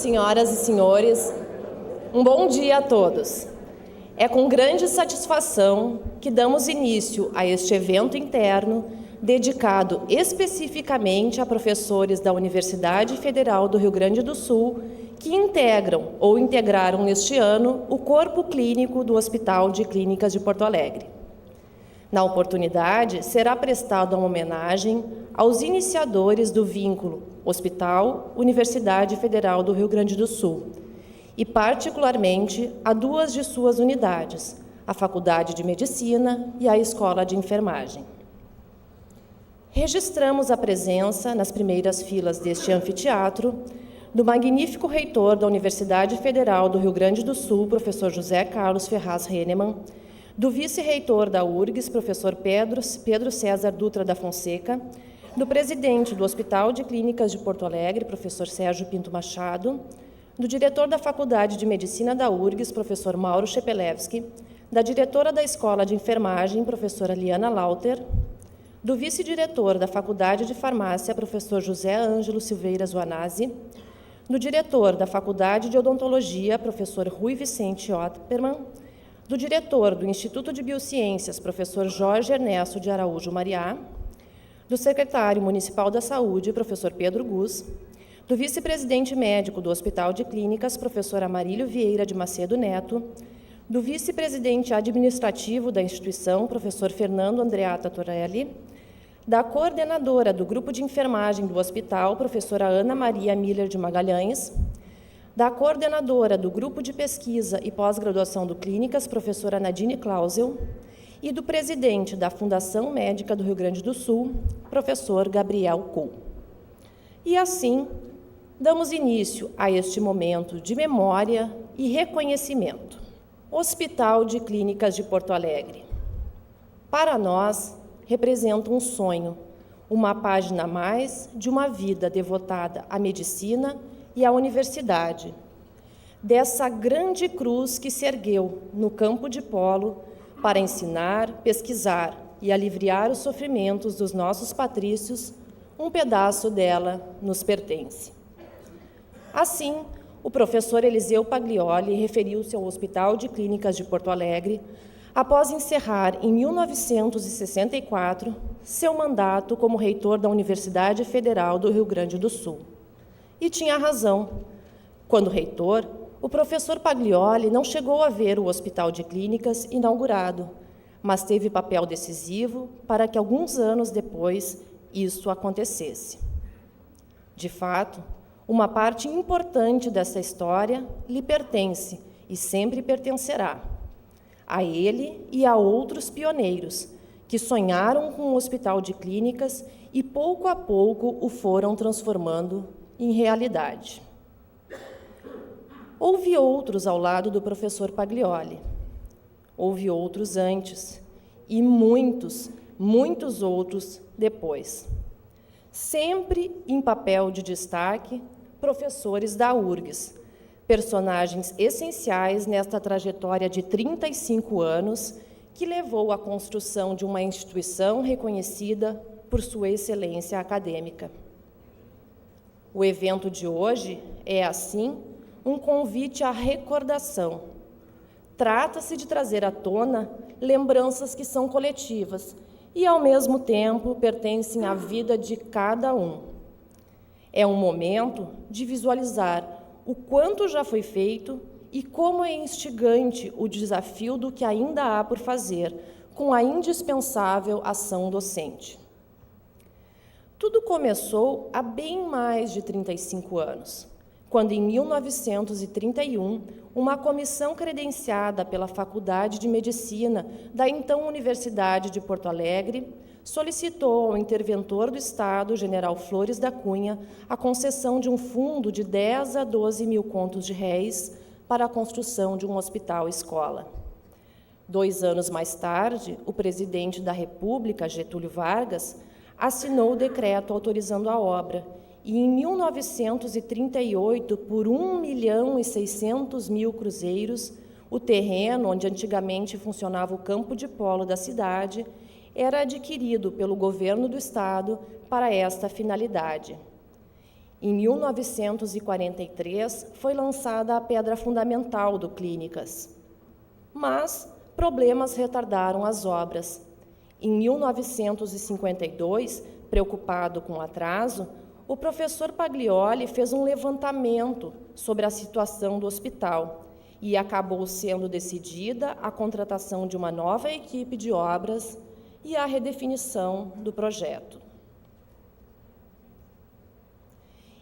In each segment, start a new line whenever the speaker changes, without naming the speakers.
senhoras e senhores, um bom dia a todos. É com grande satisfação que damos início a este evento interno dedicado especificamente a professores da Universidade Federal do Rio Grande do Sul que integram ou integraram neste ano o corpo clínico do Hospital de Clínicas de Porto Alegre. Na oportunidade, será prestada uma homenagem aos iniciadores do vínculo Hospital-Universidade Federal do Rio Grande do Sul, e particularmente a duas de suas unidades, a Faculdade de Medicina e a Escola de Enfermagem. Registramos a presença, nas primeiras filas deste anfiteatro, do magnífico reitor da Universidade Federal do Rio Grande do Sul, professor José Carlos Ferraz Hennemann, do vice-reitor da URGS, professor Pedro César Dutra da Fonseca, do presidente do Hospital de Clínicas de Porto Alegre, professor Sérgio Pinto Machado, do diretor da Faculdade de Medicina da URGS, professor Mauro Chepelewski, da diretora da Escola de Enfermagem, professora Liana Lauter, do vice-diretor da Faculdade de Farmácia, professor José Ângelo Silveira Zuanazzi, do diretor da Faculdade de Odontologia, professor Rui Vicente Otterman, do diretor do Instituto de Biociências, professor Jorge Ernesto de Araújo Mariá, do secretário municipal da Saúde, professor Pedro Gus, do vice-presidente médico do Hospital de Clínicas, professor Amarílio Vieira de Macedo Neto, do vice-presidente administrativo da instituição, professor Fernando Andreata Torelli, da coordenadora do Grupo de Enfermagem do Hospital, professora Ana Maria Miller de Magalhães, da coordenadora do Grupo de Pesquisa e Pós-Graduação do Clínicas, professora Nadine Clausel, e do presidente da Fundação Médica do Rio Grande do Sul, professor Gabriel Kuhl. E assim, damos início a este momento de memória e reconhecimento. Hospital de Clínicas de Porto Alegre. Para nós, representa um sonho, uma página a mais de uma vida devotada à medicina e à universidade, dessa grande cruz que se ergueu no campo de polo para ensinar, pesquisar e aliviar os sofrimentos dos nossos patrícios, um pedaço dela nos pertence. Assim, o professor Eliseu Paglioli referiu-se ao Hospital de Clínicas de Porto Alegre após encerrar, em 1964, seu mandato como reitor da Universidade Federal do Rio Grande do Sul. E tinha razão. Quando reitor, o professor Paglioli não chegou a ver o Hospital de Clínicas inaugurado, mas teve papel decisivo para que, alguns anos depois, isso acontecesse. De fato, uma parte importante dessa história lhe pertence e sempre pertencerá. A ele e a outros pioneiros que sonharam com o Hospital de Clínicas e, pouco a pouco, o foram transformando em realidade. Houve outros ao lado do professor Paglioli. Houve outros antes e muitos, muitos outros depois. Sempre em papel de destaque, professores da URGS, personagens essenciais nesta trajetória de 35 anos que levou à construção de uma instituição reconhecida por sua excelência acadêmica. O evento de hoje é, assim, um convite à recordação. Trata-se de trazer à tona lembranças que são coletivas e, ao mesmo tempo, pertencem à vida de cada um. É um momento de visualizar o quanto já foi feito e como é instigante o desafio do que ainda há por fazer, com a indispensável ação docente. Tudo começou há bem mais de 35 anos, quando, em 1931, uma comissão credenciada pela Faculdade de Medicina da então Universidade de Porto Alegre solicitou ao interventor do Estado, general Flores da Cunha, a concessão de um fundo de 10 a 12 mil contos de réis para a construção de um hospital-escola. 2 anos mais tarde, o presidente da República, Getúlio Vargas, assinou o decreto autorizando a obra e, em 1938, por 1.600.000 cruzeiros, o terreno onde antigamente funcionava o campo de polo da cidade era adquirido pelo governo do Estado para esta finalidade. Em 1943, foi lançada a pedra fundamental do Clínicas, mas problemas retardaram as obras. Em 1952, preocupado com o atraso, o professor Paglioli fez um levantamento sobre a situação do hospital e acabou sendo decidida a contratação de uma nova equipe de obras e a redefinição do projeto.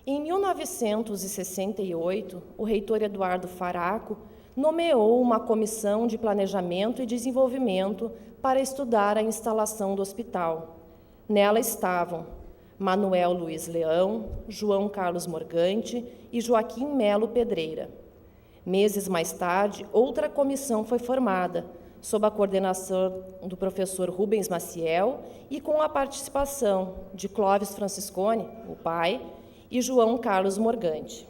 Em 1968, o reitor Eduardo Faraco nomeou uma comissão de planejamento e desenvolvimento para estudar a instalação do hospital. Nela estavam Manuel Luiz Leão, João Carlos Morgante e Joaquim Melo Pedreira. Meses mais tarde, outra comissão foi formada, sob a coordenação do professor Rubens Maciel e com a participação de Clóvis Franciscone, o pai, e João Carlos Morgante.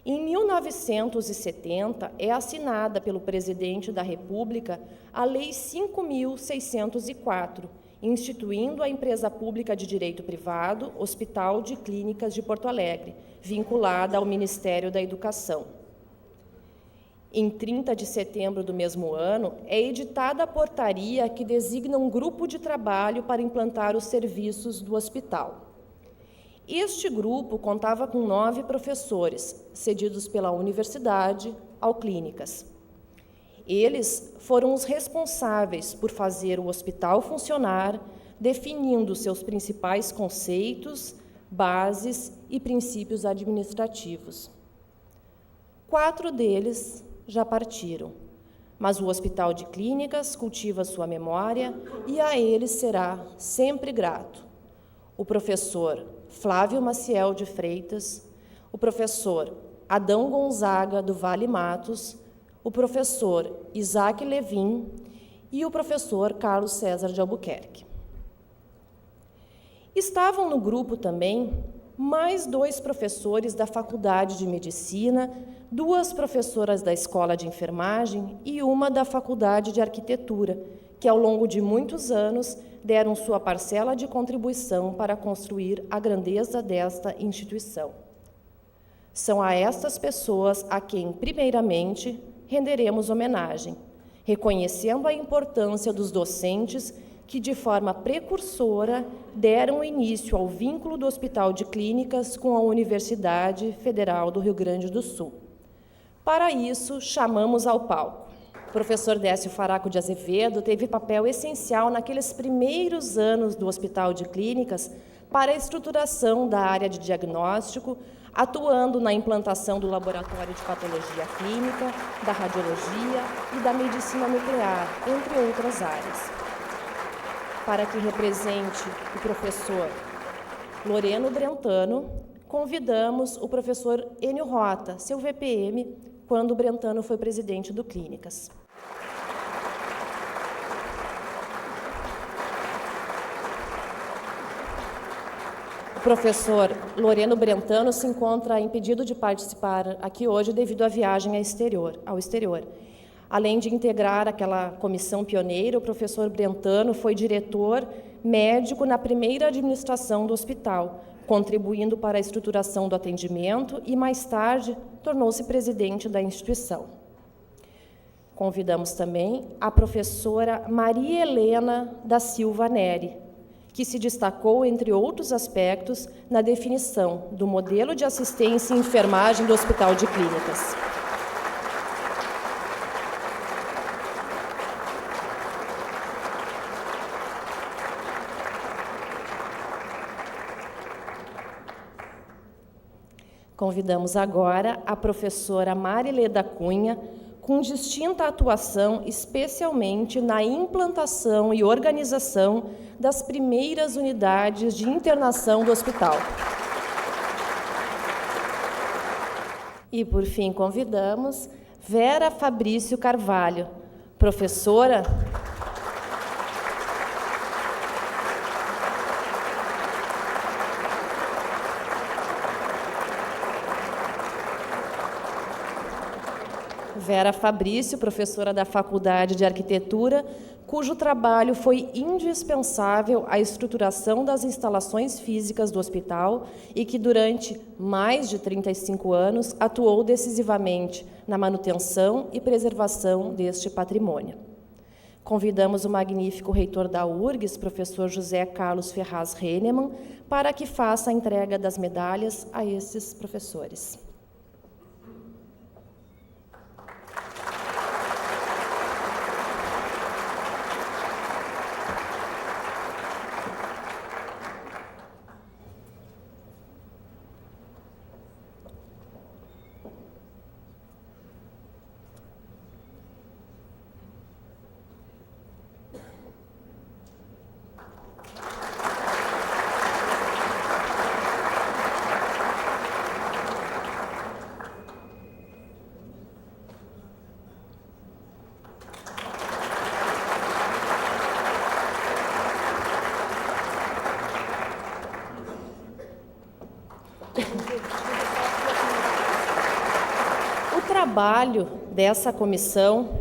Em 1970, é assinada pelo presidente da República a Lei 5.604, instituindo a empresa pública de direito privado Hospital de Clínicas de Porto Alegre, vinculada ao Ministério da Educação. Em 30 de setembro do mesmo ano, é editada a portaria que designa um grupo de trabalho para implantar os serviços do hospital. Este grupo contava com 9 professores, cedidos pela universidade ao Clínicas. Eles foram os responsáveis por fazer o hospital funcionar, definindo seus principais conceitos, bases e princípios administrativos. 4 deles já partiram, mas o Hospital de Clínicas cultiva sua memória e a eles será sempre grato. O professor Flávio Maciel de Freitas, o professor Adão Gonzaga do Vale Matos, o professor Isaac Levin e o professor Carlos César de Albuquerque. Estavam no grupo também mais 2 professores da Faculdade de Medicina, 2 professoras da Escola de Enfermagem e uma da Faculdade de Arquitetura, que ao longo de muitos anos deram sua parcela de contribuição para construir a grandeza desta instituição. São a estas pessoas a quem, primeiramente, renderemos homenagem, reconhecendo a importância dos docentes que, de forma precursora, deram início ao vínculo do Hospital de Clínicas com a Universidade Federal do Rio Grande do Sul. Para isso, chamamos ao palco o professor Décio Faraco de Azevedo. Teve papel essencial naqueles primeiros anos do Hospital de Clínicas para a estruturação da área de diagnóstico, atuando na implantação do laboratório de patologia clínica, da radiologia e da medicina nuclear, entre outras áreas. Para que represente o professor Loreno Brentano, convidamos o professor Enio Rota, seu VPM, quando o Brentano foi presidente do Clínicas. O professor Loreno Brentano se encontra impedido de participar aqui hoje devido à viagem ao exterior. Além de integrar aquela comissão pioneira, o professor Brentano foi diretor médico na primeira administração do hospital, contribuindo para a estruturação do atendimento e, mais tarde, tornou-se presidente da instituição. Convidamos também a professora Maria Helena da Silva Neri, que se destacou, entre outros aspectos, na definição do modelo de assistência e enfermagem do Hospital de Clínicas. Convidamos agora a professora Marilê da Cunha, com distinta atuação, especialmente na implantação e organização das primeiras unidades de internação do hospital. E, por fim, convidamos Vera Fabrício Carvalho, professora Vera Fabrício, professora da Faculdade de Arquitetura, cujo trabalho foi indispensável à estruturação das instalações físicas do hospital e que, durante mais de 35 anos, atuou decisivamente na manutenção e preservação deste patrimônio. Convidamos o magnífico reitor da URGS, professor José Carlos Ferraz Heinemann, para que faça a entrega das medalhas a esses professores. O trabalho dessa comissão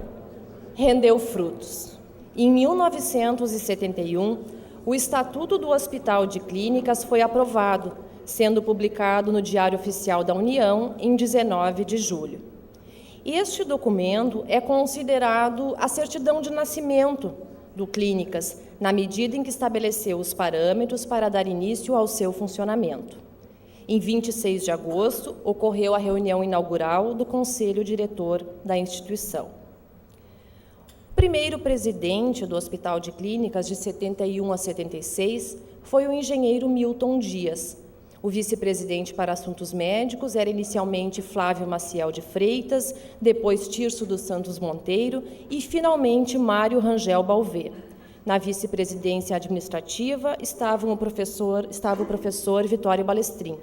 rendeu frutos. Em 1971, o Estatuto do Hospital de Clínicas foi aprovado, sendo publicado no Diário Oficial da União em 19 de julho. Este documento é considerado a certidão de nascimento do Clínicas, na medida em que estabeleceu os parâmetros para dar início ao seu funcionamento. Em 26 de agosto, ocorreu a reunião inaugural do Conselho Diretor da instituição. O primeiro presidente do Hospital de Clínicas, de 71 a 76, foi o engenheiro Milton Dias. O vice-presidente para assuntos médicos era inicialmente Flávio Maciel de Freitas, depois Tirso dos Santos Monteiro e, finalmente, Mário Rangel Balvê. Na vice-presidência administrativa estava o professor Vitório Balestrin.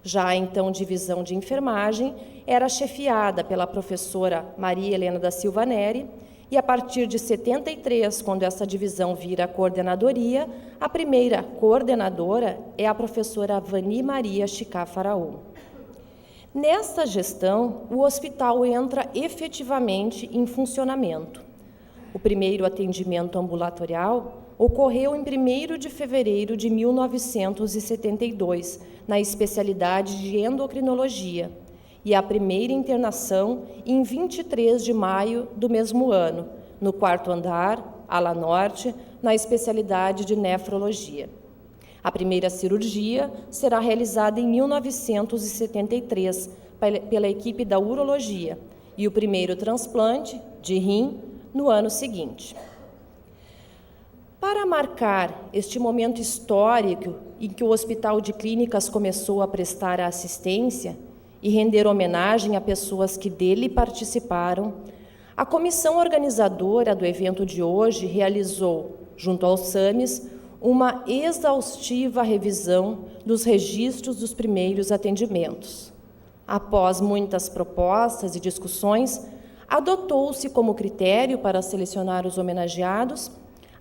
Já a então divisão de enfermagem era chefiada pela professora Maria Helena da Silva Neri, e a partir de 73, quando essa divisão vira coordenadoria, a primeira coordenadora é a professora Vani Maria Chicá Faraó. Nesta gestão, o hospital entra efetivamente em funcionamento. O primeiro atendimento ambulatorial ocorreu em 1º de fevereiro de 1972, na especialidade de endocrinologia, e a primeira internação em 23 de maio do mesmo ano, no 4º andar, ala norte, na especialidade de nefrologia. A primeira cirurgia será realizada em 1973 pela equipe da urologia e o primeiro transplante de rim no ano seguinte. Para marcar este momento histórico em que o Hospital de Clínicas começou a prestar assistência e render homenagem a pessoas que dele participaram, a comissão organizadora do evento de hoje realizou, junto ao SAMES, uma exaustiva revisão dos registros dos primeiros atendimentos. Após muitas propostas e discussões, adotou-se como critério para selecionar os homenageados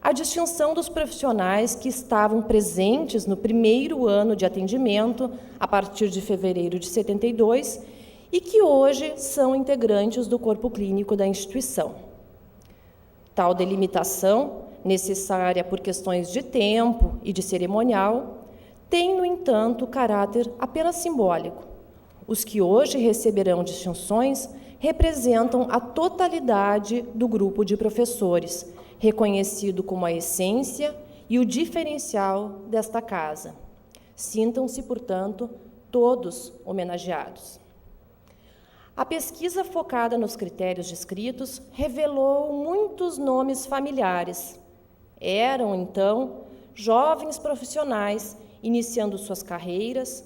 a distinção dos profissionais que estavam presentes no primeiro ano de atendimento, a partir de fevereiro de 72, e que hoje são integrantes do corpo clínico da instituição. Tal delimitação, necessária por questões de tempo e de cerimonial, tem, no entanto, caráter apenas simbólico. Os que hoje receberão distinções representam a totalidade do grupo de professores, reconhecido como a essência e o diferencial desta casa. Sintam-se, portanto, todos homenageados. A pesquisa focada nos critérios descritos revelou muitos nomes familiares. Eram, então, jovens profissionais iniciando suas carreiras,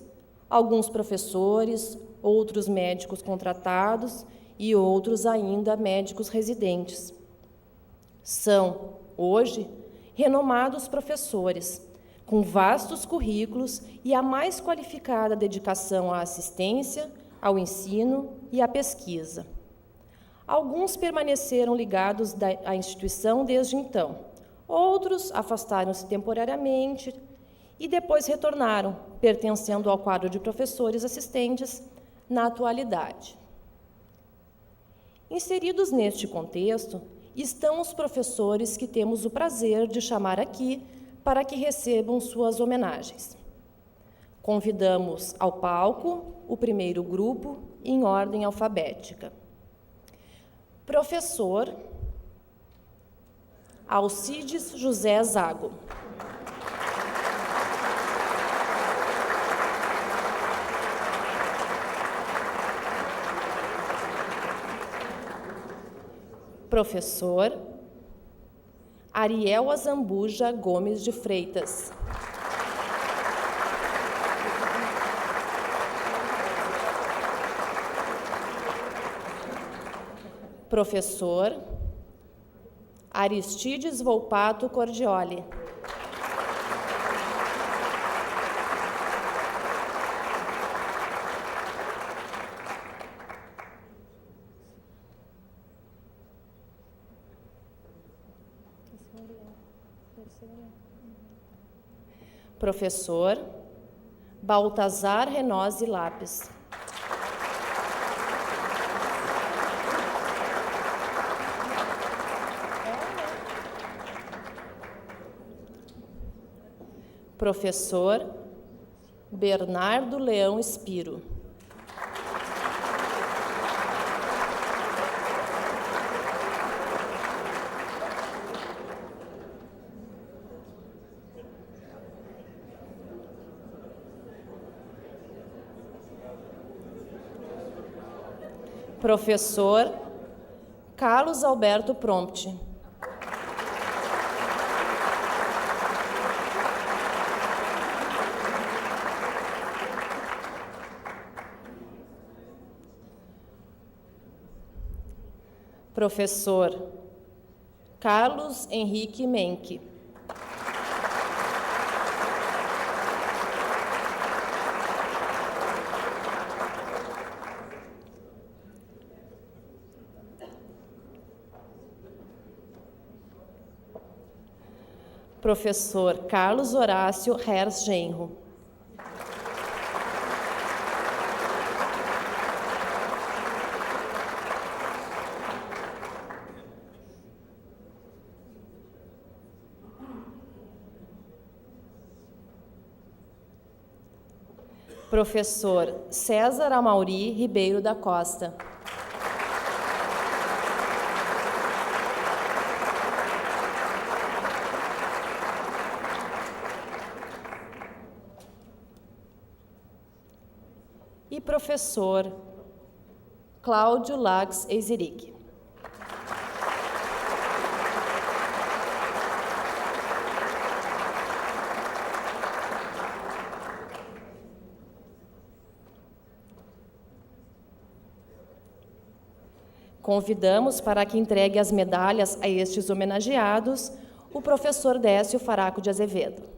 alguns professores, outros médicos contratados e outros ainda médicos residentes. São, hoje, renomados professores, com vastos currículos e a mais qualificada dedicação à assistência, ao ensino e à pesquisa. Alguns permaneceram ligados à instituição desde então, outros afastaram-se temporariamente e depois retornaram, pertencendo ao quadro de professores assistentes na atualidade. Inseridos neste contexto, estão os professores que temos o prazer de chamar aqui para que recebam suas homenagens. Convidamos ao palco o primeiro grupo, em ordem alfabética. Professor Alcides José Zago. Professor Ariel Azambuja Gomes de Freitas. Professor Aristides Volpato Cordioli. Professor Baltazar Renose Lapes. Professor Bernardo Leão Espiro. Professor Carlos Alberto Prompte. Professor Carlos Henrique Menck. Professor Carlos Horácio Hers Genro. Professor César Amauri Ribeiro da Costa. E professor Cláudio Lax Eizeric. Convidamos para que entregue as medalhas a estes homenageados o professor Décio Faraco de Azevedo.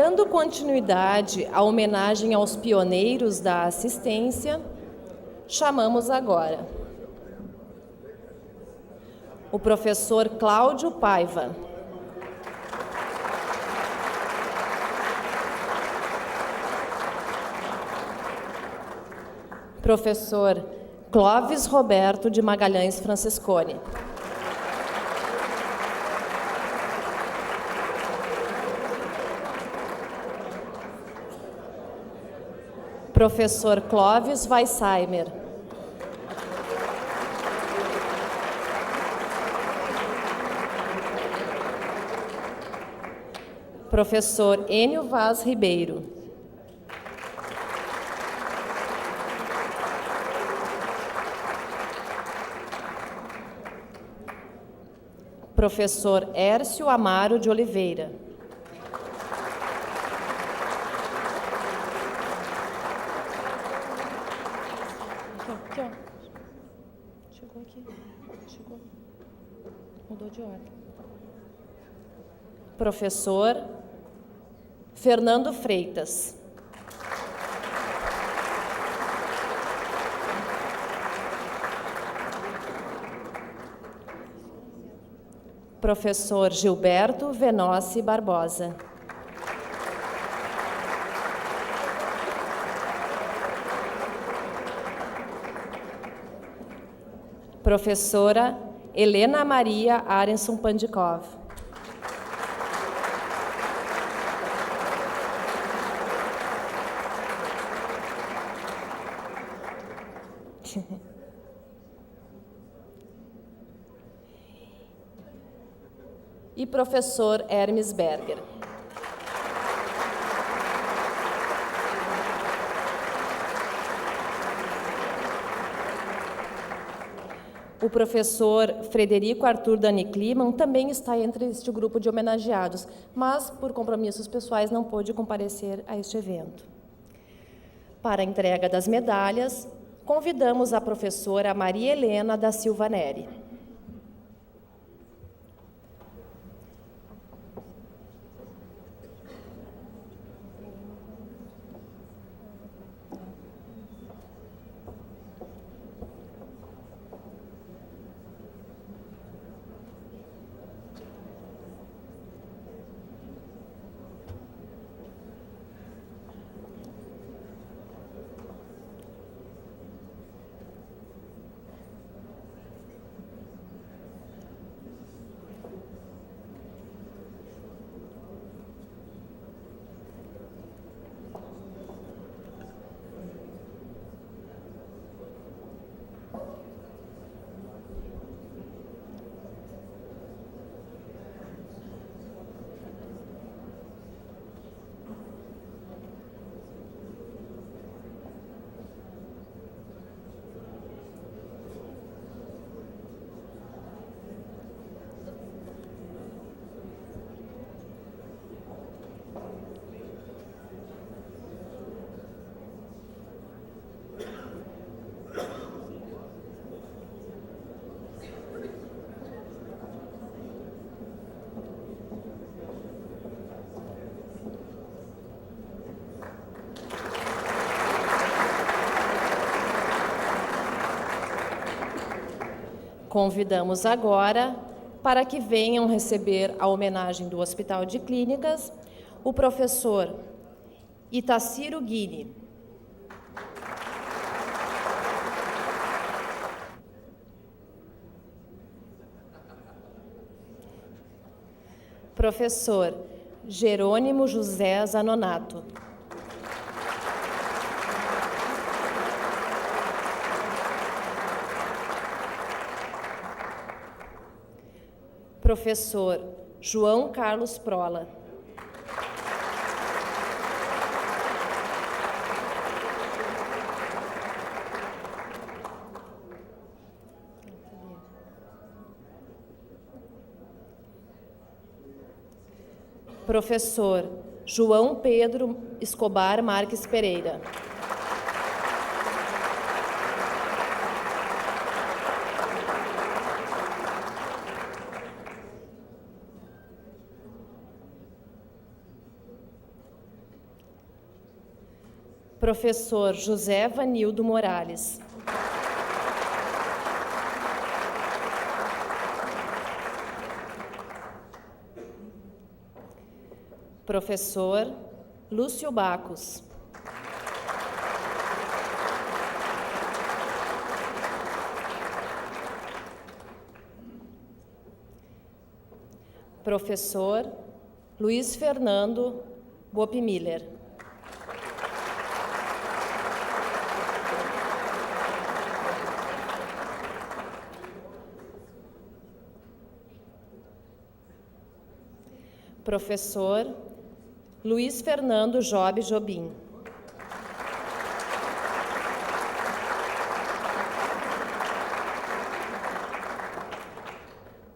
Dando continuidade à homenagem aos pioneiros da assistência, chamamos agora o professor Cláudio Paiva, professor Clóvis Roberto de Magalhães Francesconi, professor Clóvis Weissheimer, professor Enio Vaz Ribeiro, professor Hércio Amaro de Oliveira, aqui, ó. Chegou aqui. Chegou. Mudou de ordem. Professor Fernando Freitas. Professor Gilberto Venossi Barbosa. Professora Helena Maria Arenson Pandikov. E professor Hermes Berger. O professor Frederico Arthur Dani Kliman também está entre este grupo de homenageados, mas, por compromissos pessoais, não pôde comparecer a este evento. Para a entrega das medalhas, convidamos a professora Maria Helena da Silva Neri. Convidamos agora para que venham receber a homenagem do Hospital de Clínicas o professor Itaciro Guini, professor Jerônimo José Zanonato, professor João Carlos Prola, professor João Pedro Escobar Marques Pereira, Professor José Vanildo Morales. Professor Lúcio Bacos. Professor Luiz Fernando Bopmiller. Professor Luiz Fernando Job Jobim.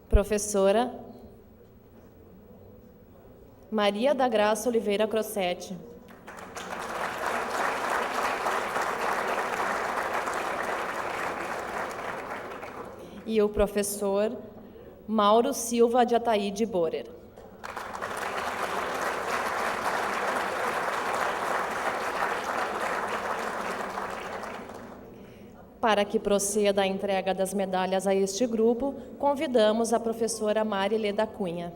Professora Maria da Graça Oliveira Crossetti. E o professor Mauro Silva de Ataíde Borer. Para que proceda a entrega das medalhas a este grupo, convidamos a professora Marilê da Cunha.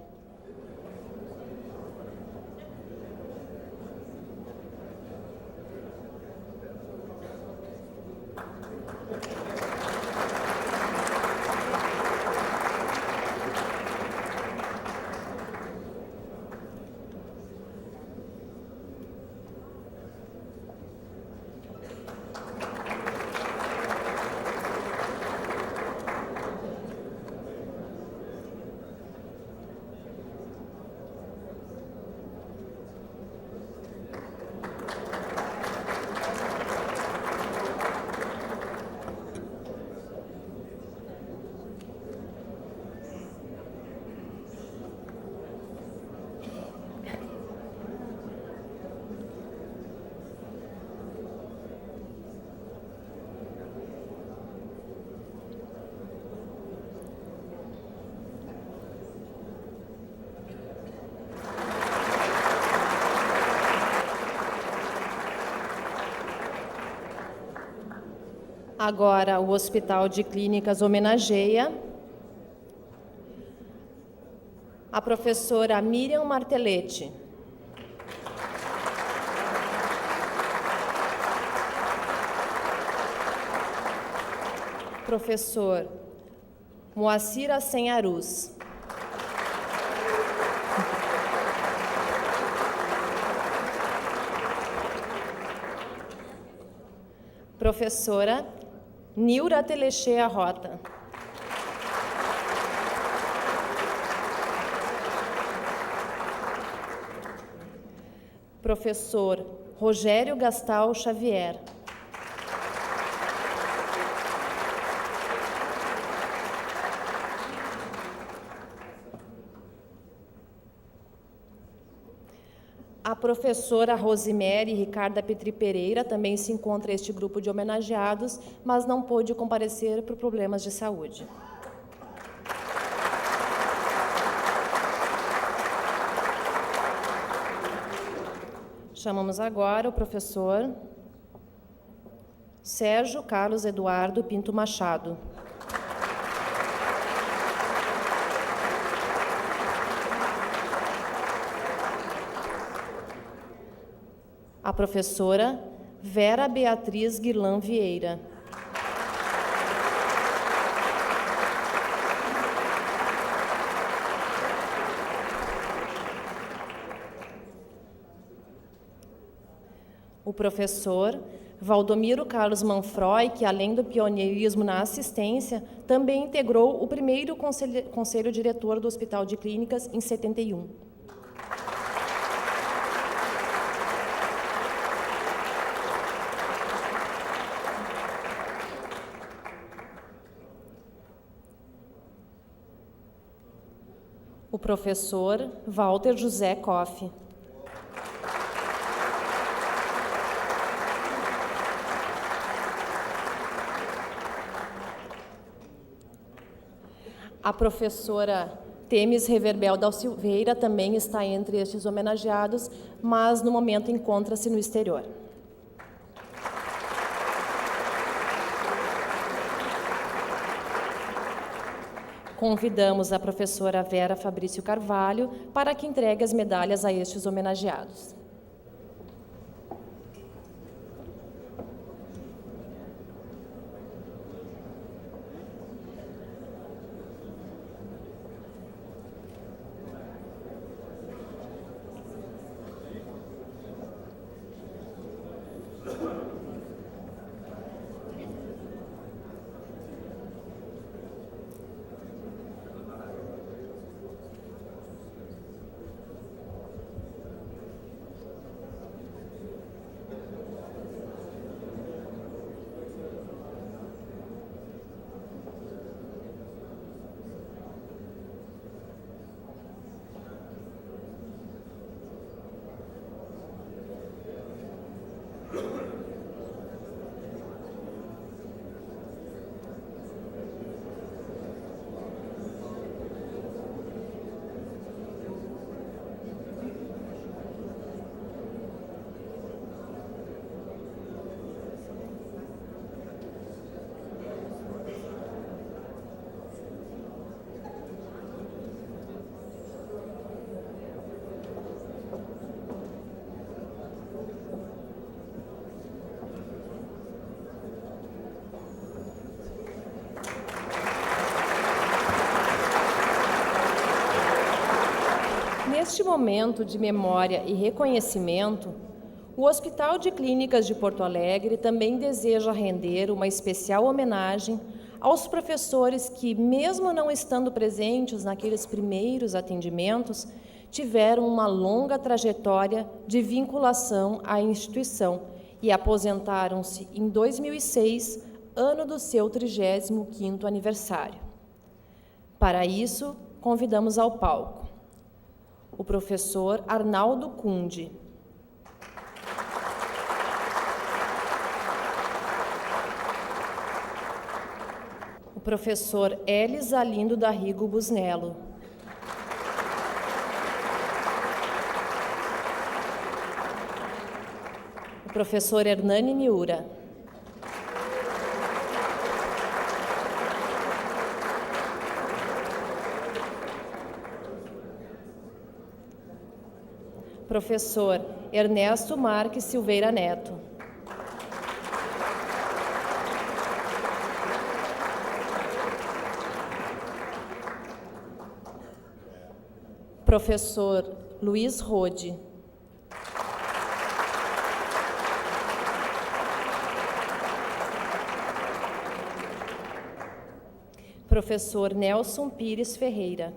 Agora, o Hospital de Clínicas homenageia a professora Miriam Martelletti. Professor Moacir Assem Aruz. Professora Nilra Telechea Rota. Professor Rogério Gastal Xavier. A professora Rosemary Ricarda Petri Pereira também se encontra este grupo de homenageados, mas não pôde comparecer por problemas de saúde. Chamamos agora o professor Sérgio Carlos Eduardo Pinto Machado. A professora Vera Beatriz Guirlan Vieira. O professor Valdomiro Carlos Manfroy, que além do pioneirismo na assistência, também integrou o primeiro conselho diretor do Hospital de Clínicas em 71. O professor Walter José Koff. A professora Temis Reverbel da Silveira também está entre estes homenageados, mas no momento encontra-se no exterior. Convidamos a professora Vera Fabrício Carvalho para que entregue as medalhas a estes homenageados. Neste momento de memória e reconhecimento, o Hospital de Clínicas de Porto Alegre também deseja render uma especial homenagem aos professores que, mesmo não estando presentes naqueles primeiros atendimentos, tiveram uma longa trajetória de vinculação à instituição e aposentaram-se em 2006, ano do seu 35º aniversário. Para isso, convidamos ao palco o professor Arnaldo Cunde, o professor Elis Alindo da Rigo Busnello, o professor Hernani Miura, professor Ernesto Marques Silveira Neto, professor Luiz Rode, professor Nelson Pires Ferreira,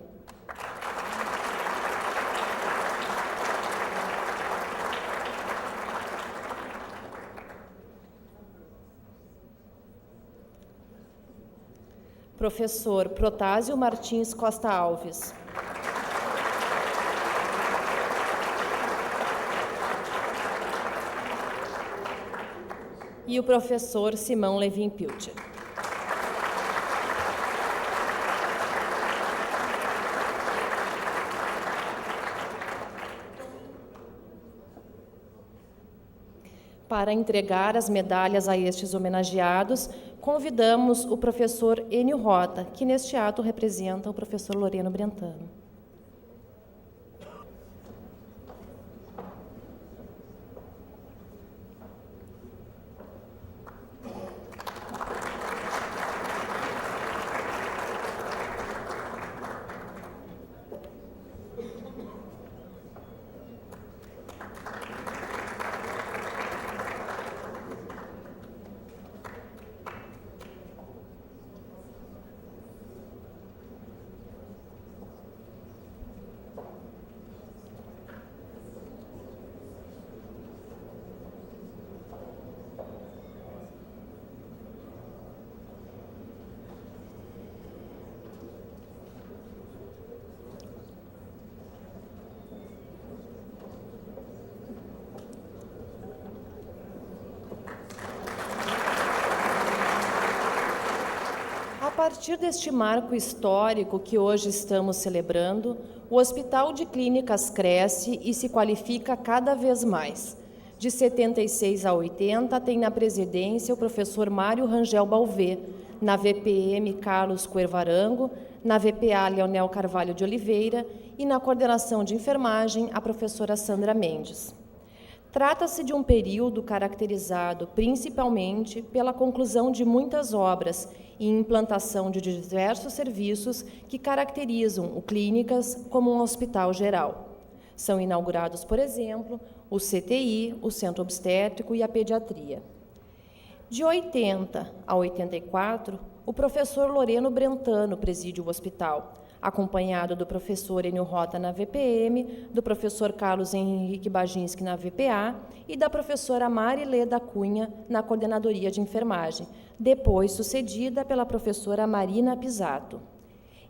professor Protásio Martins Costa Alves, e o professor Simão Levin Pilcher. Para entregar as medalhas a estes homenageados, convidamos o professor Enio Rota, que neste ato representa o professor Loreno Brentano. A partir deste marco histórico que hoje estamos celebrando, o Hospital de Clínicas cresce e se qualifica cada vez mais. De 76 a 80, tem na presidência o professor Mário Rangel Balvê, na VPM Carlos Coervarango, na VPA Leonel Carvalho de Oliveira e na coordenação de enfermagem a professora Sandra Mendes. Trata-se de um período caracterizado principalmente pela conclusão de muitas obras e implantação de diversos serviços que caracterizam o Clínicas como um hospital geral. São inaugurados, por exemplo, o CTI, o Centro Obstétrico e a Pediatria. De 80 a 84, o professor Loreno Brentano preside o hospital, acompanhado do professor Enio Rota na VPM, do professor Carlos Henrique Baginski na VPA e da professora Marilê da Cunha na coordenadoria de enfermagem, depois sucedida pela professora Marina Pisato.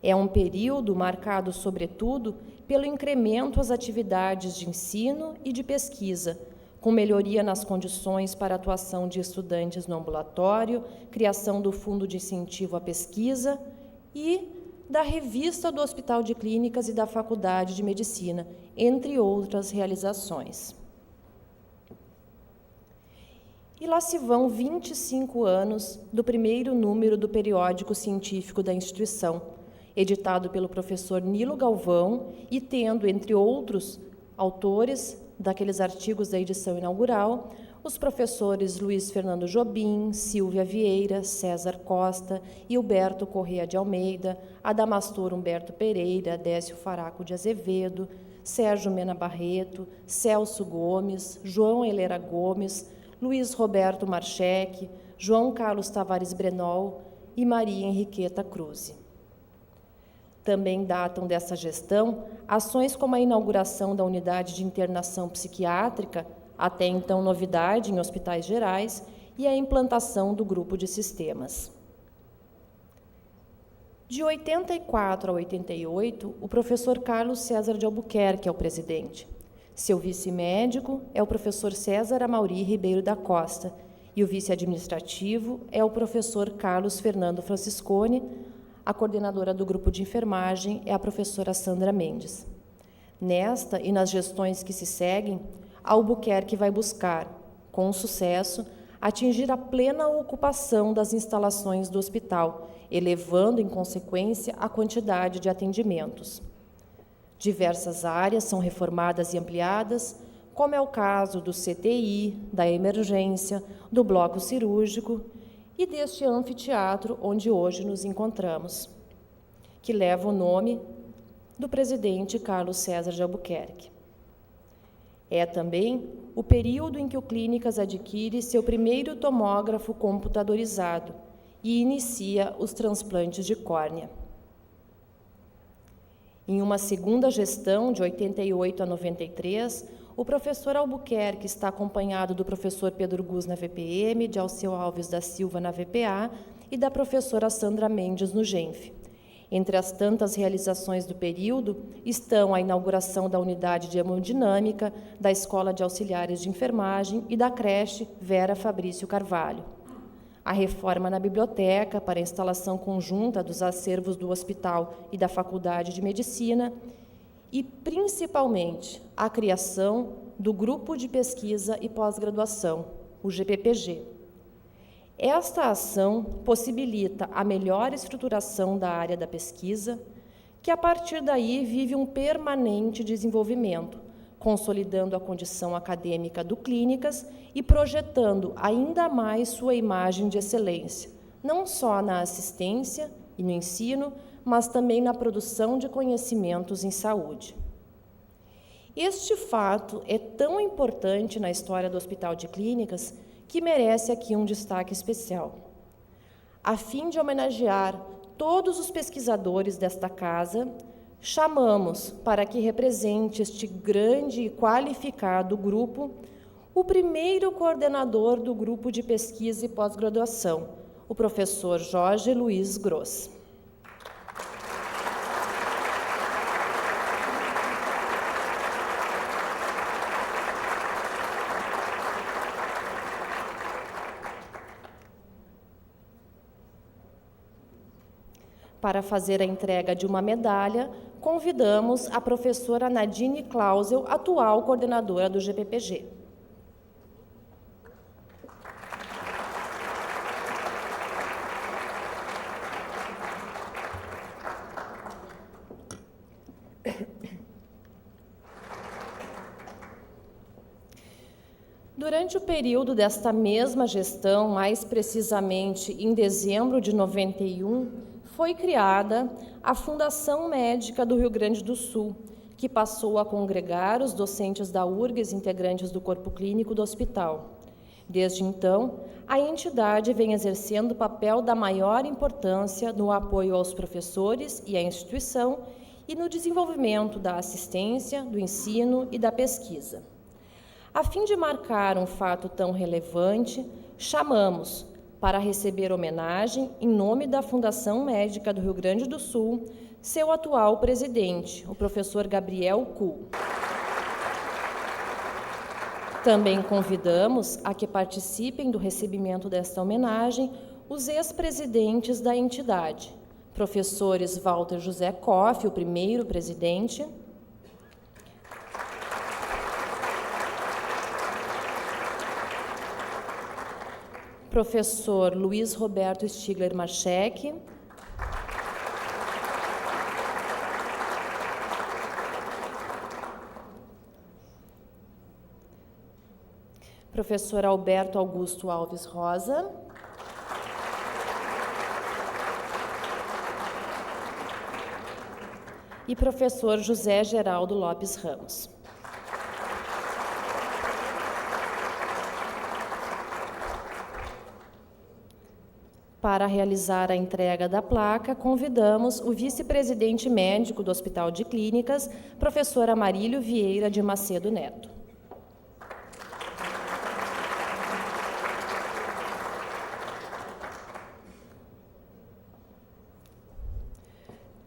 É um período marcado, sobretudo, pelo incremento às atividades de ensino e de pesquisa, com melhoria nas condições para a atuação de estudantes no ambulatório, criação do Fundo de Incentivo à Pesquisa e da revista do Hospital de Clínicas e da Faculdade de Medicina, entre outras realizações. E lá se vão 25 anos do primeiro número do periódico científico da instituição, editado pelo professor Nilo Galvão e tendo, entre outros autores daqueles artigos da edição inaugural, os professores Luiz Fernando Jobim, Silvia Vieira, César Costa, Hilberto Corrêa de Almeida, Adamastor Humberto Pereira, Décio Faraco de Azevedo, Sérgio Mena Barreto, Celso Gomes, João Helera Gomes, Luiz Roberto Marcheque, João Carlos Tavares Brenol e Maria Henriqueta Cruz. Também datam dessa gestão ações como a inauguração da unidade de internação psiquiátrica, até então novidade em hospitais gerais, e a implantação do grupo de sistemas. De 84 a 88, o professor Carlos César de Albuquerque é o presidente. Seu vice-médico é o professor César Amauri Ribeiro da Costa, e o vice-administrativo é o professor Carlos Fernando Franciscone. A coordenadora do grupo de enfermagem é a professora Sandra Mendes. Nesta e nas gestões que se seguem, Albuquerque vai buscar, com sucesso, atingir a plena ocupação das instalações do hospital, elevando, em consequência, a quantidade de atendimentos. Diversas áreas são reformadas e ampliadas, como é o caso do CTI, da emergência, do bloco cirúrgico e deste anfiteatro onde hoje nos encontramos, que leva o nome do presidente Carlos César de Albuquerque. É também o período em que o Clínicas adquire seu primeiro tomógrafo computadorizado e inicia os transplantes de córnea. Em uma segunda gestão, de 88 a 93, o professor Albuquerque está acompanhado do professor Pedro Gus na VPM, de Alceu Alves da Silva na VPA e da professora Sandra Mendes no GENF. Entre as tantas realizações do período estão a inauguração da unidade de hemodinâmica, da Escola de Auxiliares de Enfermagem e da creche Vera Fabrício Carvalho. A reforma na biblioteca para a instalação conjunta dos acervos do hospital e da Faculdade de Medicina e, principalmente, a criação do Grupo de Pesquisa e Pós-Graduação, o GPPG. Esta ação possibilita a melhor estruturação da área da pesquisa, que, a partir daí, vive um permanente desenvolvimento, consolidando a condição acadêmica do Clínicas e projetando ainda mais sua imagem de excelência, não só na assistência e no ensino, mas também na produção de conhecimentos em saúde. Este fato é tão importante na história do Hospital de Clínicas que merece aqui um destaque especial. A fim de homenagear todos os pesquisadores desta casa, chamamos para que represente este grande e qualificado grupo o primeiro coordenador do Grupo de Pesquisa e Pós-Graduação, o professor Jorge Luiz Gross. Para fazer a entrega de uma medalha, convidamos a professora Nadine Clausel, atual coordenadora do GPPG. Durante o período desta mesma gestão, mais precisamente em dezembro de 91, foi criada a Fundação Médica do Rio Grande do Sul, que passou a congregar os docentes da URGS integrantes do corpo clínico do hospital. Desde então, a entidade vem exercendo o papel da maior importância no apoio aos professores e à instituição e no desenvolvimento da assistência, do ensino e da pesquisa. A fim de marcar um fato tão relevante, chamamos, para receber homenagem, em nome da Fundação Médica do Rio Grande do Sul, seu atual presidente, o professor Gabriel Kuhl. Também convidamos a que participem do recebimento desta homenagem os ex-presidentes da entidade, professores Walter José Koff, o primeiro presidente, professor Luiz Roberto Stigler Marchek, professor Alberto Augusto Alves Rosa, e professor José Geraldo Lopes Ramos. Para realizar a entrega da placa, convidamos o vice-presidente médico do Hospital de Clínicas, professor Amarílio Vieira de Macedo Neto.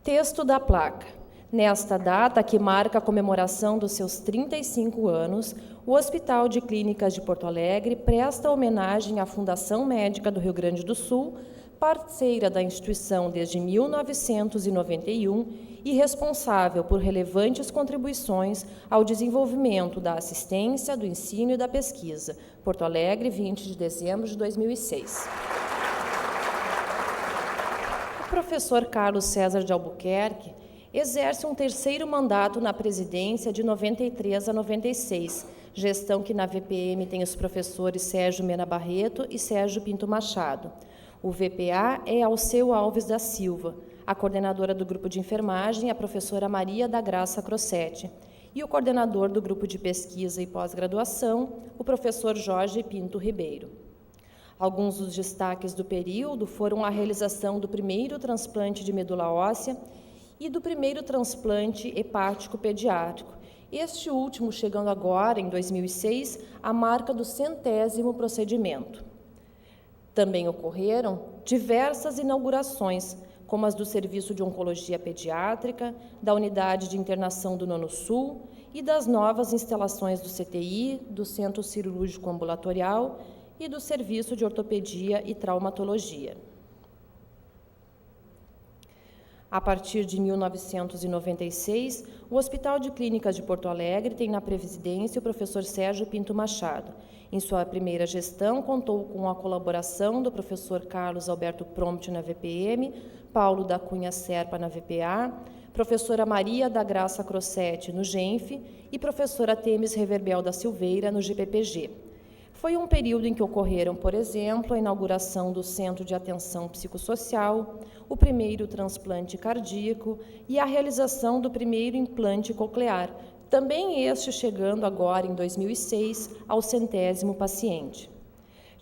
Texto da placa. Nesta data, que marca a comemoração dos seus 35 anos, o Hospital de Clínicas de Porto Alegre presta homenagem à Fundação Médica do Rio Grande do Sul, parceira da instituição desde 1991 e responsável por relevantes contribuições ao desenvolvimento da assistência, do ensino e da pesquisa. Porto Alegre, 20 de dezembro de 2006. O professor Carlos César de Albuquerque exerce um terceiro mandato na presidência de 93 a 96, gestão que na VPM tem os professores Sérgio Mena Barreto e Sérgio Pinto Machado. O VPA é Alceu Alves da Silva, a coordenadora do grupo de enfermagem, a professora Maria da Graça Crossetti, e o coordenador do grupo de pesquisa e pós-graduação, o professor Jorge Pinto Ribeiro. Alguns dos destaques do período foram a realização do primeiro transplante de medula óssea e do primeiro transplante hepático pediátrico, este último chegando agora, em 2006, à marca do 100º procedimento. Também ocorreram diversas inaugurações, como as do Serviço de Oncologia Pediátrica, da Unidade de Internação do Nono Sul e das novas instalações do CTI, do Centro Cirúrgico Ambulatorial e do Serviço de Ortopedia e Traumatologia. A partir de 1996, o Hospital de Clínicas de Porto Alegre tem na presidência o professor Sérgio Pinto Machado. Em sua primeira gestão, contou com a colaboração do professor Carlos Alberto Prompt na VPM, Paulo da Cunha Serpa na VPA, professora Maria da Graça Crossetti no GENF e professora Temes Reverbel da Silveira no GPPG. Foi um período em que ocorreram, por exemplo, a inauguração do Centro de Atenção Psicossocial, o primeiro transplante cardíaco e a realização do primeiro implante coclear, também este chegando agora, em 2006, ao 100º paciente.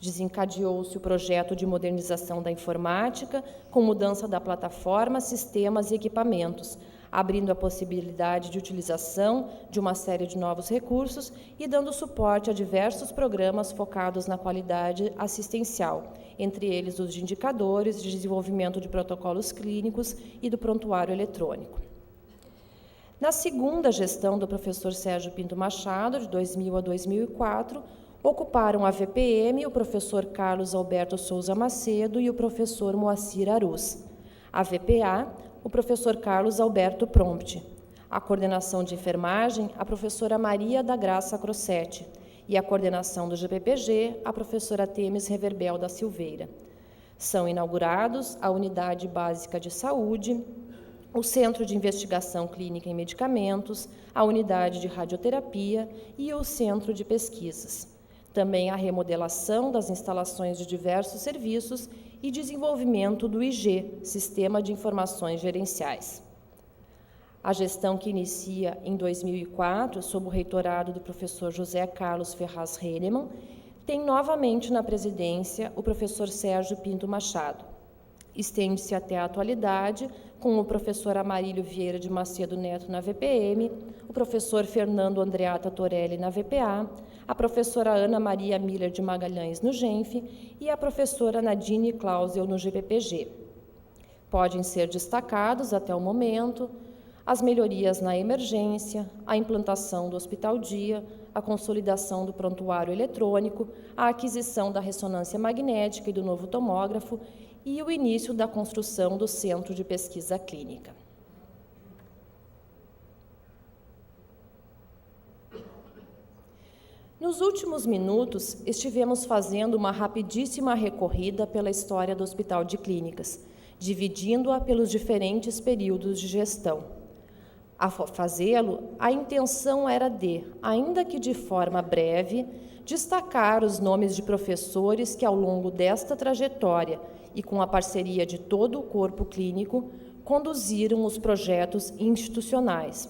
Desencadeou-se o projeto de modernização da informática, com mudança da plataforma, sistemas e equipamentos, abrindo a possibilidade de utilização de uma série de novos recursos e dando suporte a diversos programas focados na qualidade assistencial, entre eles os de indicadores, de desenvolvimento de protocolos clínicos e do prontuário eletrônico. Na segunda gestão do professor Sérgio Pinto Machado, de 2000 a 2004, ocuparam a VPM o professor Carlos Alberto Souza Macedo e o professor Moacir Aruz. A VPA, o professor Carlos Alberto Prompt. A coordenação de enfermagem, a professora Maria da Graça Crossetti. E a coordenação do GPPG, a professora Temes Reverbel da Silveira. São inaugurados a Unidade Básica de Saúde, o Centro de Investigação Clínica em Medicamentos, a Unidade de Radioterapia e o Centro de Pesquisas. Também a remodelação das instalações de diversos serviços e desenvolvimento do IG, Sistema de Informações Gerenciais. A gestão que inicia em 2004, sob o reitorado do professor José Carlos Ferraz Heinemann, tem novamente na presidência o professor Sérgio Pinto Machado. Estende-se até a atualidade, com o professor Amarílio Vieira de Macedo Neto na VPM, o professor Fernando Andreata Torelli na VPA, a professora Ana Maria Miller de Magalhães no GENF e a professora Nadine Clausel no GPPG. Podem ser destacados, até o momento, as melhorias na emergência, a implantação do Hospital Dia, a consolidação do prontuário eletrônico, a aquisição da ressonância magnética e do novo tomógrafo e o início da construção do Centro de Pesquisa Clínica. Nos últimos minutos, estivemos fazendo uma rapidíssima recorrida pela história do Hospital de Clínicas, dividindo-a pelos diferentes períodos de gestão. A fazê-lo, a intenção era de, ainda que de forma breve, destacar os nomes de professores que, ao longo desta trajetória e com a parceria de todo o corpo clínico, conduziram os projetos institucionais,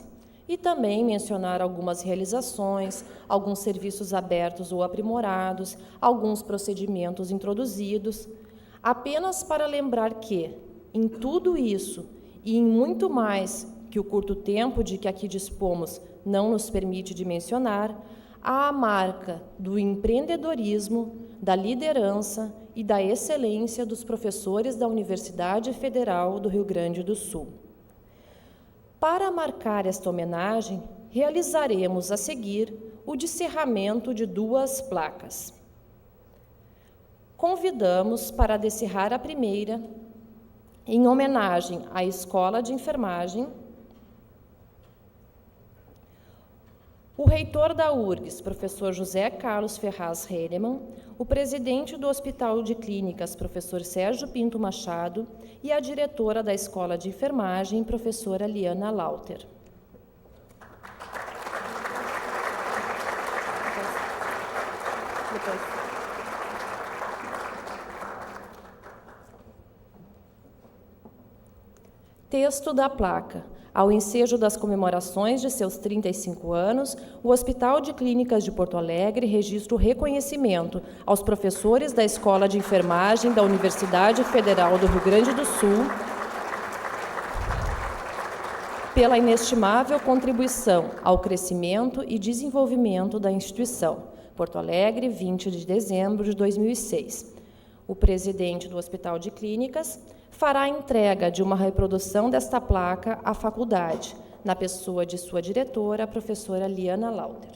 e também mencionar algumas realizações, alguns serviços abertos ou aprimorados, alguns procedimentos introduzidos, apenas para lembrar que, em tudo isso e em muito mais que o curto tempo de que aqui dispomos não nos permite dimensionar, há a marca do empreendedorismo, da liderança e da excelência dos professores da Universidade Federal do Rio Grande do Sul. Para marcar esta homenagem, realizaremos a seguir o descerramento de 2 placas. Convidamos para descerrar a primeira, em homenagem à Escola de Enfermagem, o reitor da URGS, professor José Carlos Ferraz Heinemann, o presidente do Hospital de Clínicas, professor Sérgio Pinto Machado, e a diretora da Escola de Enfermagem, professora Liana Lauter. Texto da placa. Ao ensejo das comemorações de seus 35 anos, o Hospital de Clínicas de Porto Alegre registra o reconhecimento aos professores da Escola de Enfermagem da Universidade Federal do Rio Grande do Sul pela inestimável contribuição ao crescimento e desenvolvimento da instituição. Porto Alegre, 20 de dezembro de 2006. O presidente do Hospital de Clínicas fará a entrega de uma reprodução desta placa à faculdade, na pessoa de sua diretora, a professora Liana Lauter.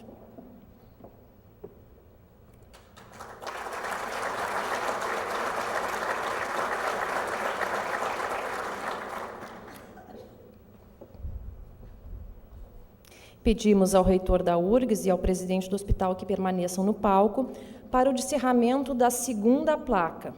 Pedimos ao reitor da URGS e ao presidente do hospital que permaneçam no palco para o descerramento da 2ª placa.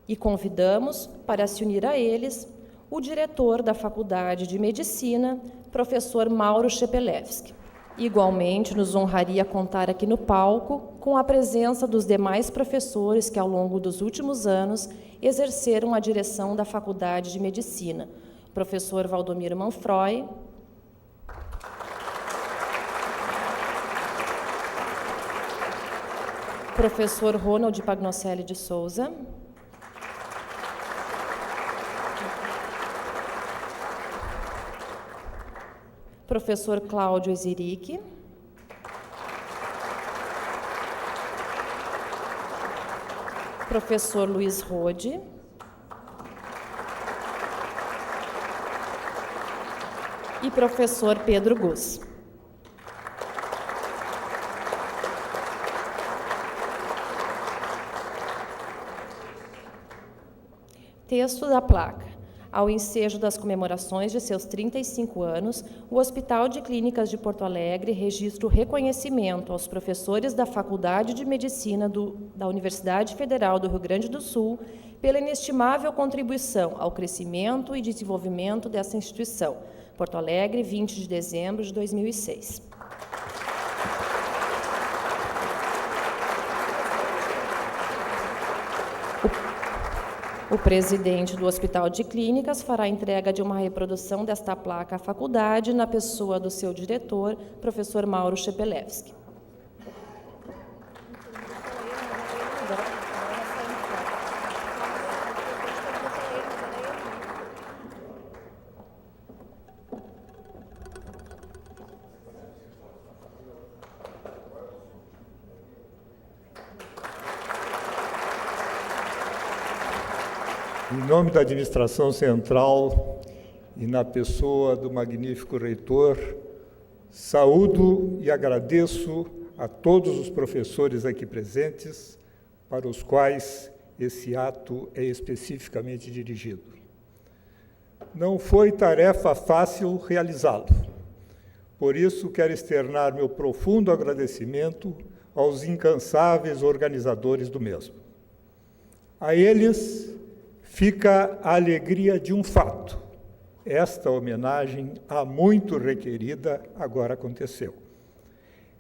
E convidamos para se unir a eles o diretor da Faculdade de Medicina, professor Mauro Chepelevski. Igualmente, nos honraria contar aqui no palco com a presença dos demais professores que, ao longo dos últimos anos, exerceram a direção da Faculdade de Medicina. Professor Valdomiro Manfroy, professor Ronald Pagnocelli de Souza, professor Cláudio Eziric, professor Luiz Rode, e professor Pedro Gus. Texto da placa. Ao ensejo das comemorações de seus 35 anos, o Hospital de Clínicas de Porto Alegre registra o reconhecimento aos professores da Faculdade de Medicina da Universidade Federal do Rio Grande do Sul pela inestimável contribuição ao crescimento e desenvolvimento dessa instituição. Porto Alegre, 20 de dezembro de 2006. O presidente do Hospital de Clínicas fará a entrega de uma reprodução desta placa à faculdade na pessoa do seu diretor, professor Mauro Chepelevski.
Em nome da administração central e na pessoa do magnífico reitor, saúdo e agradeço a todos os professores aqui presentes, para os quais esse ato é especificamente dirigido. Não foi tarefa fácil realizá-lo. Por isso, quero externar meu profundo agradecimento aos incansáveis organizadores do mesmo. A eles fica a alegria de um fato. Esta homenagem, há muito requerida, agora aconteceu.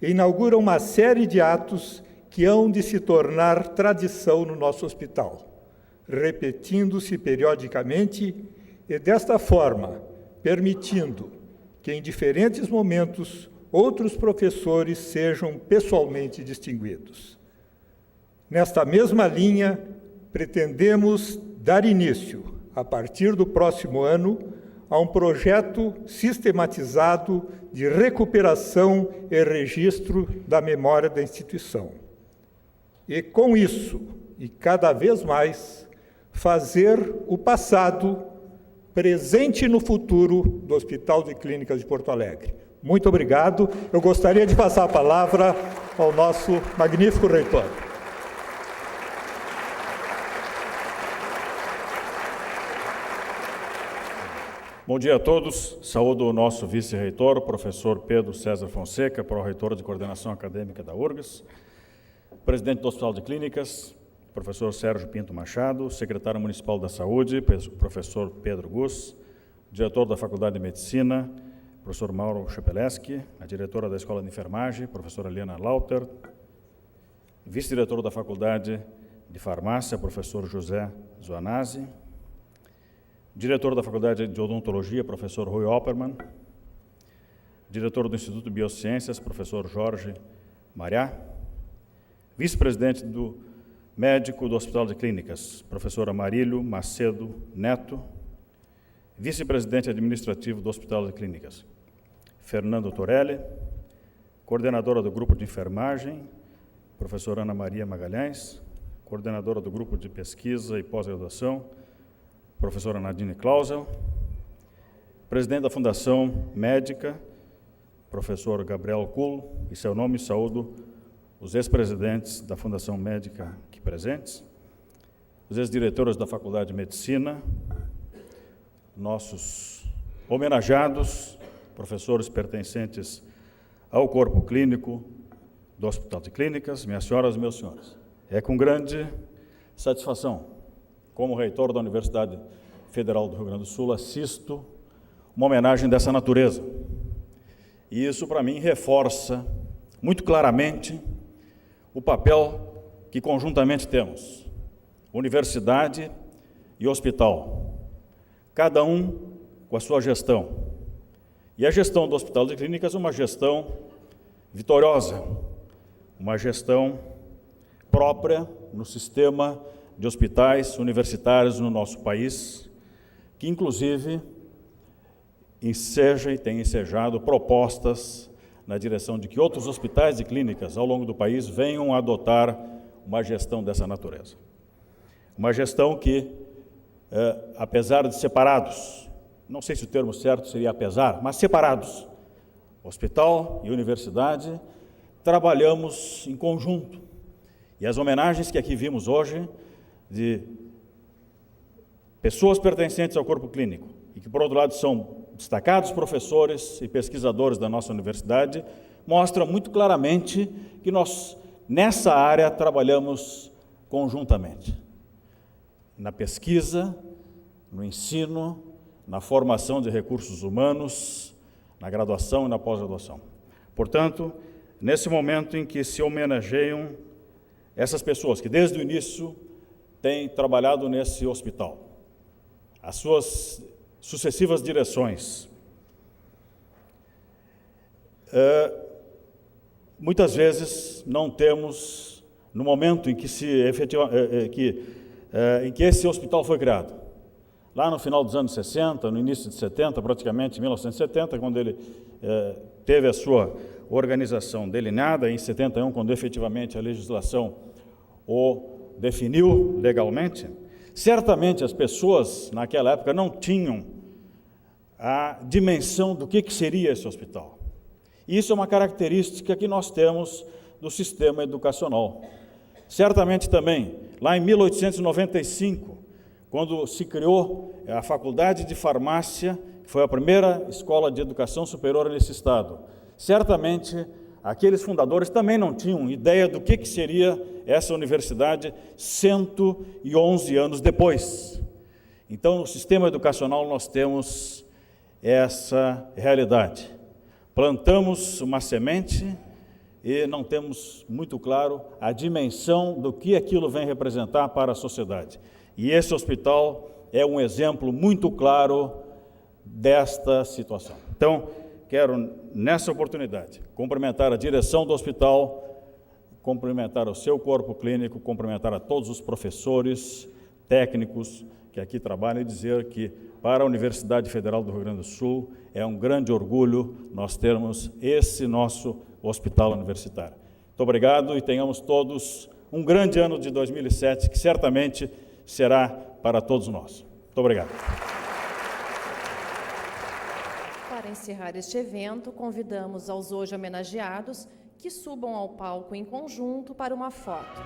Inaugura uma série de atos que hão de se tornar tradição no nosso hospital, repetindo-se periodicamente e, desta forma, permitindo que, em diferentes momentos, outros professores sejam pessoalmente distinguidos. Nesta mesma linha, pretendemos dar início, a partir do próximo ano, a um projeto sistematizado de recuperação e registro da memória da instituição. E, com isso, e cada vez mais, fazer o passado presente no futuro do Hospital de Clínicas de Porto Alegre. Muito obrigado. Eu gostaria de passar a palavra ao nosso magnífico reitor.
Bom dia a todos. Saúdo o nosso vice-reitor, professor Pedro César Fonseca, pró-reitor de coordenação acadêmica da URGS, presidente do Hospital de Clínicas, professor Sérgio Pinto Machado, secretário municipal da Saúde, professor Pedro Gus, diretor da Faculdade de Medicina, professor Mauro Chepelevski, a diretora da Escola de Enfermagem, professora Helena Lauter, vice-diretor da Faculdade de Farmácia, professor José Zuanazzi, diretor da Faculdade de Odontologia, professor Rui Opperman, diretor do Instituto de Biociências, professor Jorge Mariá, vice-presidente do médico do Hospital de Clínicas, professora Marílio Macedo Neto, vice-presidente administrativo do Hospital de Clínicas, Fernando Torelli, coordenadora do Grupo de Enfermagem, professora Ana Maria Magalhães, coordenadora do Grupo de Pesquisa e Pós-Graduação, professora Nadine Clausel, presidente da Fundação Médica, professor Gabriel Kuhl, e seu nome saúdo os ex-presidentes da Fundação Médica aqui presentes, os ex-diretores da Faculdade de Medicina, nossos homenageados, professores pertencentes ao corpo clínico do Hospital de Clínicas, minhas senhoras e meus senhores. É com grande satisfação, como reitor da Universidade Federal do Rio Grande do Sul, assisto uma homenagem dessa natureza. E isso, para mim, reforça muito claramente o papel que conjuntamente temos, universidade e hospital, cada um com a sua gestão. E a gestão do Hospital de Clínicas é uma gestão vitoriosa, uma gestão própria no sistema de hospitais universitários no nosso país, que inclusive enseja e tem ensejado propostas na direção de que outros hospitais e clínicas ao longo do país venham a adotar uma gestão dessa natureza. Uma gestão que, apesar de separados, não sei se o termo certo seria apesar, mas separados, hospital e universidade, trabalhamos em conjunto. E as homenagens que aqui vimos hoje, de pessoas pertencentes ao corpo clínico, e que, por outro lado, são destacados professores e pesquisadores da nossa universidade, mostram muito claramente que nós, nessa área, trabalhamos conjuntamente. Na pesquisa, no ensino, na formação de recursos humanos, na graduação e na pós-graduação. Portanto, nesse momento em que se homenageiam essas pessoas que, desde o início, tem trabalhado nesse hospital, as suas sucessivas direções. Muitas vezes não temos, no momento em que em que esse hospital foi criado, lá no final dos anos 60, no início de 70, praticamente em 1970, quando ele teve a sua organização delineada, em 71, quando efetivamente a legislação o definiu legalmente, certamente as pessoas naquela época não tinham a dimensão do que seria esse hospital. E isso é uma característica que nós temos do sistema educacional. Certamente também, lá em 1895, quando se criou a Faculdade de Farmácia, que foi a primeira escola de educação superior nesse estado, certamente aqueles fundadores também não tinham ideia do que seria essa universidade 111 anos depois. Então, no sistema educacional nós temos essa realidade. Plantamos uma semente e não temos muito claro a dimensão do que aquilo vem representar para a sociedade. E esse hospital é um exemplo muito claro desta situação. Então, quero, nessa oportunidade, cumprimentar a direção do hospital, cumprimentar o seu corpo clínico, cumprimentar a todos os professores, técnicos que aqui trabalham e dizer que, para a Universidade Federal do Rio Grande do Sul, é um grande orgulho nós termos esse nosso hospital universitário. Muito obrigado e tenhamos todos um grande ano de 2007, que certamente será para todos nós. Muito obrigado.
Para encerrar este evento, convidamos aos hoje homenageados que subam ao palco em conjunto para uma foto.